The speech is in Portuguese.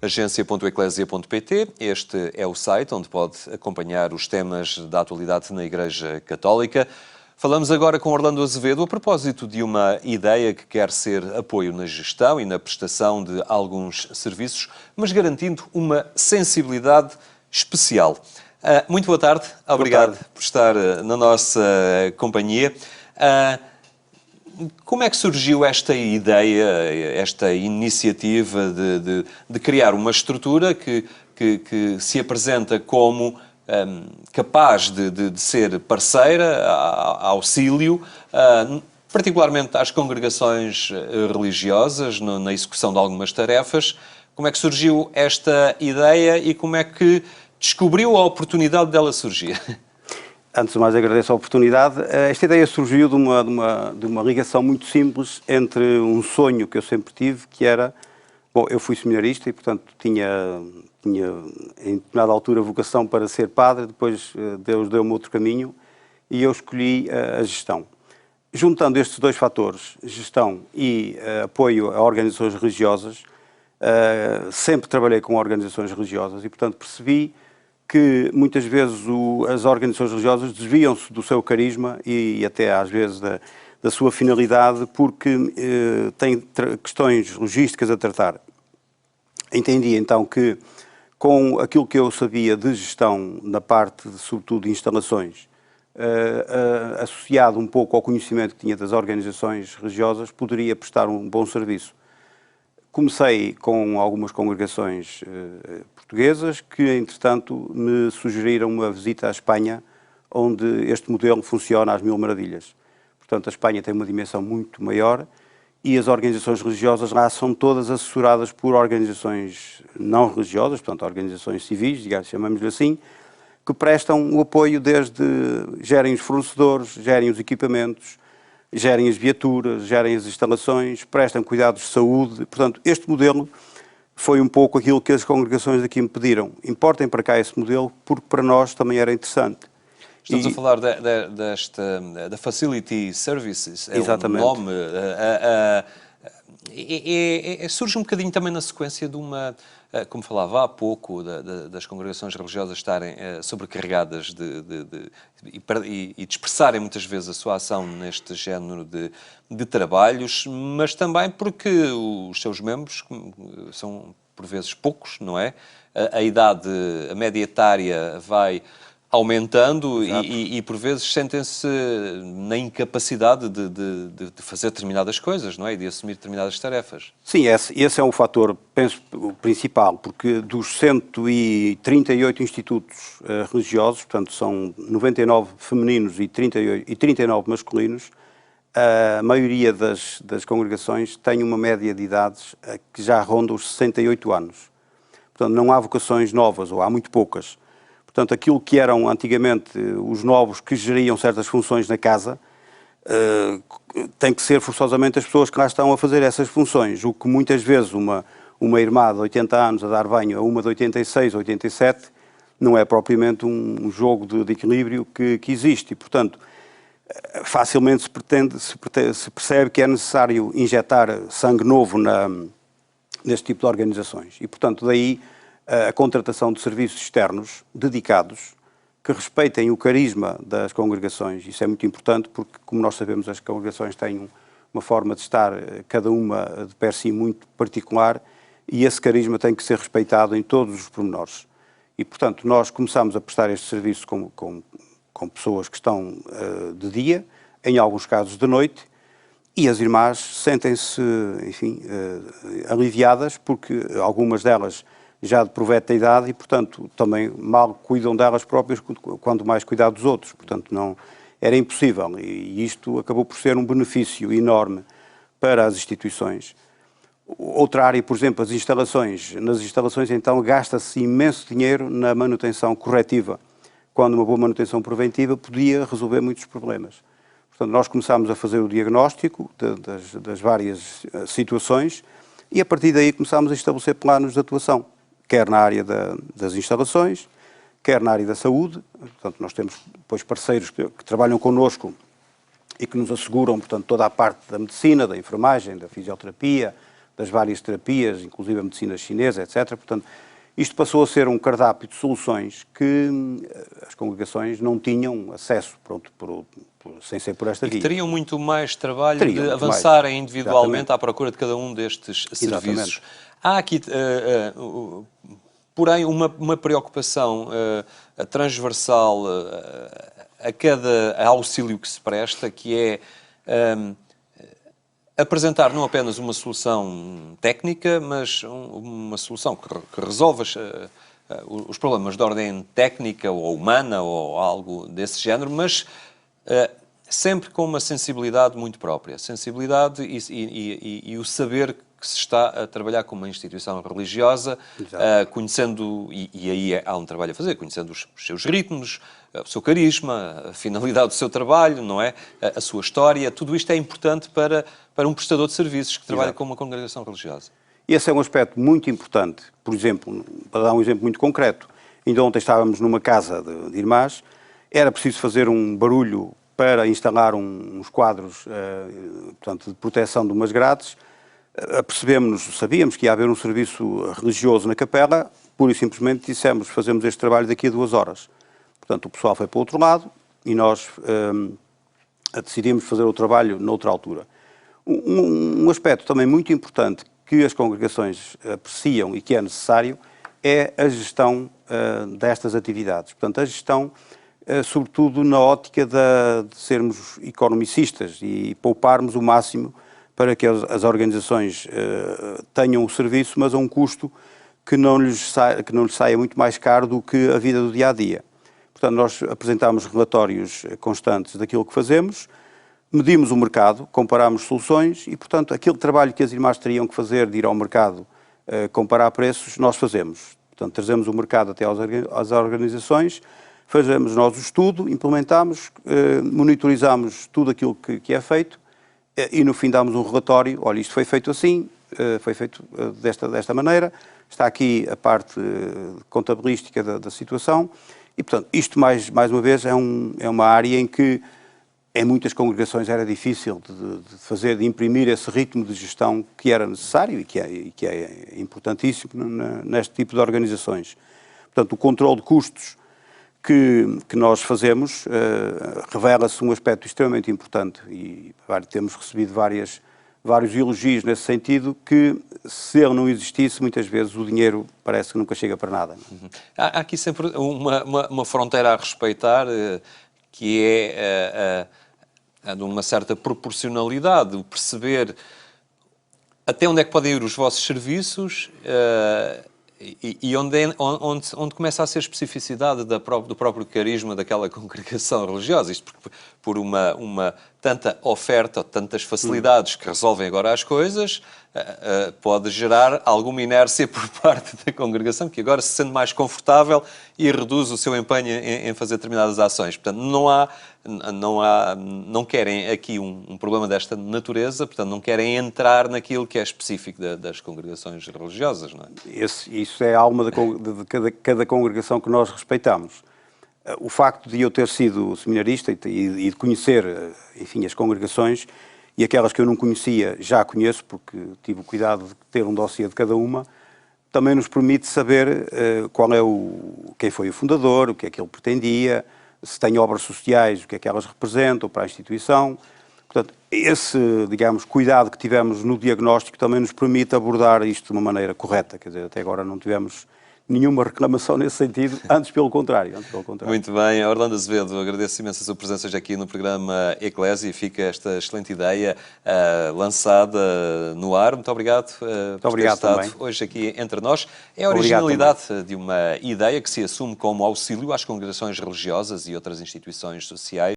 agência.eclesia.pt. Este é o site onde pode acompanhar os temas da atualidade na Igreja Católica. Falamos agora com Orlando Azevedo a propósito de uma ideia que quer ser apoio na gestão e na prestação de alguns serviços, mas garantindo uma sensibilidade especial. Muito boa tarde. Obrigado por estar na nossa companhia. Como é que surgiu esta ideia, esta iniciativa de criar uma estrutura que se apresenta como capaz de ser parceira, auxílio, particularmente às congregações religiosas, na execução de algumas tarefas? Como é que surgiu esta ideia e como é que descobriu a oportunidade dela surgir? Antes de mais, agradeço a oportunidade. Esta ideia surgiu de uma ligação muito simples entre um sonho que eu sempre tive, que era... Bom, eu fui seminarista e, portanto, tinha em determinada altura vocação para ser padre, depois Deus deu-me outro caminho e eu escolhi a gestão. Juntando estes dois fatores, gestão e apoio a organizações religiosas, sempre trabalhei com organizações religiosas e, portanto, percebi que muitas vezes as organizações religiosas desviam-se do seu carisma e até às vezes da sua finalidade porque têm questões logísticas a tratar. Entendi então que com aquilo que eu sabia de gestão na parte, sobretudo, de instalações, associado um pouco ao conhecimento que tinha das organizações religiosas, poderia prestar um bom serviço. Comecei com algumas congregações portuguesas que, entretanto, me sugeriram uma visita à Espanha, onde este modelo funciona às mil maravilhas. Portanto, a Espanha tem uma dimensão muito maior e as organizações religiosas lá são todas assessoradas por organizações não religiosas, portanto, organizações civis, digamos, chamamos-lhe assim, que prestam o apoio desde gerem os fornecedores, gerem os equipamentos, gerem as viaturas, gerem as instalações, prestam cuidados de saúde. Portanto, este modelo foi um pouco aquilo que as congregações aqui me pediram. Importem para cá esse modelo, porque para nós também era interessante. Estamos a falar da Facility Services, é exatamente. O nome. Surge um bocadinho também na sequência de uma, como falava há pouco, das congregações religiosas estarem sobrecarregadas e dispersarem muitas vezes a sua ação neste género de trabalhos, mas também porque os seus membros são, por vezes, poucos, não é? A média etária vai aumentando e por vezes sentem-se na incapacidade de fazer determinadas coisas, não é? E de assumir determinadas tarefas. Sim, esse é o fator, penso, o principal, porque dos 138 institutos religiosos, portanto são 99 femininos e 39 masculinos, a maioria das congregações tem uma média de idades que já ronda os 68 anos. Portanto, não há vocações novas, ou há muito poucas. Portanto, aquilo que eram antigamente os novos que geriam certas funções na casa, tem que ser forçosamente as pessoas que lá estão a fazer essas funções. O que muitas vezes uma irmã de 80 anos a dar banho a uma de 86, 87, não é propriamente um jogo de equilíbrio que existe. E, portanto, facilmente se percebe que é necessário injetar sangue novo neste tipo de organizações. E, portanto, daí a contratação de serviços externos dedicados que respeitem o carisma das congregações. Isso é muito importante porque, como nós sabemos, as congregações têm uma forma de estar, cada uma de per si, muito particular e esse carisma tem que ser respeitado em todos os pormenores. E, portanto, nós começamos a prestar este serviço com pessoas que estão de dia, em alguns casos de noite, e as irmãs sentem-se, enfim, aliviadas porque algumas delas já de proveta idade e, portanto, também mal cuidam delas próprias quando mais cuidar dos outros. Portanto, não era impossível e isto acabou por ser um benefício enorme para as instituições. Outra área, por exemplo, as instalações. Nas instalações, então, gasta-se imenso dinheiro na manutenção corretiva, quando uma boa manutenção preventiva podia resolver muitos problemas. Portanto, nós começámos a fazer o diagnóstico das várias situações e, a partir daí, começámos a estabelecer planos de atuação, quer na área das instalações, quer na área da saúde. Portanto, nós temos depois parceiros que trabalham connosco e que nos asseguram, portanto, toda a parte da medicina, da enfermagem, da fisioterapia, das várias terapias, inclusive a medicina chinesa, etc. Portanto, isto passou a ser um cardápio de soluções que as congregações não tinham acesso, pronto, sem ser por esta via. E que teriam muito mais trabalho Teriam de muito individualmente mais. Exatamente. À procura de cada um destes serviços. Há aqui, porém, uma preocupação transversal a cada auxílio que se presta, que é apresentar não apenas uma solução técnica, mas uma solução que resolva os problemas de ordem técnica ou humana ou algo desse género, mas sempre com uma sensibilidade muito própria. Sensibilidade e o saber que se está a trabalhar com uma instituição religiosa, conhecendo, e aí há um trabalho a fazer, conhecendo os seus ritmos, o seu carisma, a finalidade do seu trabalho, não é? A sua história, tudo isto é importante para um prestador de serviços que trabalha com uma congregação religiosa. Esse é um aspecto muito importante. Por exemplo, para dar um exemplo muito concreto, ainda ontem estávamos numa casa de irmãs, era preciso fazer um barulho para instalar uns quadros portanto, de proteção de umas grades. Sabíamos que ia haver um serviço religioso na capela, pura e simplesmente dissemos, fazemos este trabalho daqui a 2 horas. Portanto, o pessoal foi para o outro lado e nós decidimos fazer o trabalho noutra altura. Um aspecto também muito importante que as congregações apreciam e que é necessário é a gestão destas atividades. Portanto, a gestão, sobretudo na ótica de sermos economicistas e pouparmos o máximo para que as organizações tenham o serviço, mas a um custo que não lhes saia muito mais caro do que a vida do dia-a-dia. Portanto, nós apresentamos relatórios constantes daquilo que fazemos, medimos o mercado, comparamos soluções e, portanto, aquele trabalho que as irmãs teriam que fazer de ir ao mercado comparar preços, nós fazemos. Portanto, trazemos o mercado até às organizações, fazemos nós o estudo, implementamos, monitorizamos tudo aquilo que é feito e, no fim, damos um relatório. Olha, isto foi feito assim, foi feito desta maneira, está aqui a parte contabilística da situação. E, portanto, isto, mais uma vez, é uma área em que, em muitas congregações, era difícil de imprimir esse ritmo de gestão que era necessário e que é importantíssimo neste tipo de organizações. Portanto, o controle de custos que nós fazemos revela-se um aspecto extremamente importante e temos recebido vários elogios nesse sentido, que se ele não existisse, muitas vezes o dinheiro parece que nunca chega para nada. Há aqui sempre uma fronteira a respeitar, que é a de uma certa proporcionalidade, o perceber até onde é que podem ir os vossos serviços e onde começa a ser especificidade do próprio carisma daquela congregação religiosa. Isto porque por uma tanta oferta, tantas facilidades que resolvem agora as coisas, pode gerar alguma inércia por parte da congregação, que agora se sente mais confortável e reduz o seu empenho em fazer determinadas ações. Portanto, não querem aqui um problema desta natureza, portanto, não querem entrar naquilo que é específico das congregações religiosas, não é? Isso é a alma de cada congregação que nós respeitamos. O facto de eu ter sido seminarista e de conhecer, enfim, as congregações, e aquelas que eu não conhecia já conheço, porque tive o cuidado de ter um dossiê de cada uma, também nos permite saber quem foi o fundador, o que é que ele pretendia, se tem obras sociais, o que é que elas representam para a instituição. Portanto, esse, digamos, cuidado que tivemos no diagnóstico também nos permite abordar isto de uma maneira correta. Quer dizer, até agora não tivemos nenhuma reclamação nesse sentido, antes pelo contrário. Muito bem. Orlando Azevedo, agradeço imenso a sua presença hoje aqui no programa Eclésia e fica esta excelente ideia lançada no ar. Muito obrigado por ter estado também hoje aqui entre nós. É a originalidade de uma ideia que se assume como auxílio às congregações religiosas e outras instituições sociais